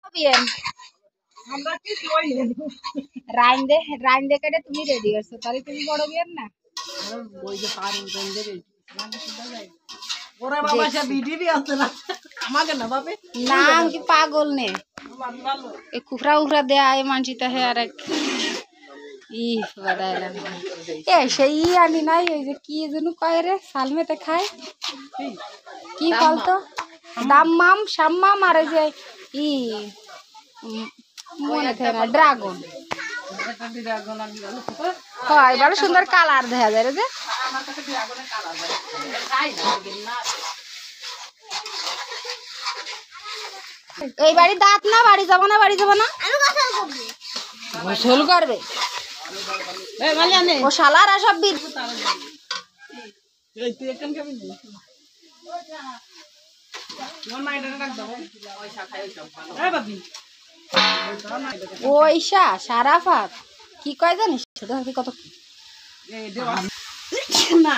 Bien. রাইন দে কেটে তুমি ready করছো তাহলে তুমি বড় বিয়ের না नाम की पागल ने एक खुखरा उखरा दे आए मानसीता है আর এক ই বাদাইলাম এ সেই আনি নাই ওই যে কি যেন কয় রে সালমেতে খায় কি বলতো দাম্মাম শাম্মাম আর যে ই মনে থাকে না ড্রাগন হয় ভালো সুন্দর কালার দেখা যায় রে যে এই বাড়ি দাঁত না বাড়ি যাব না গোসল করবে ও শালারা সব ওইসা সারাফাত কি কয় জানিস কত না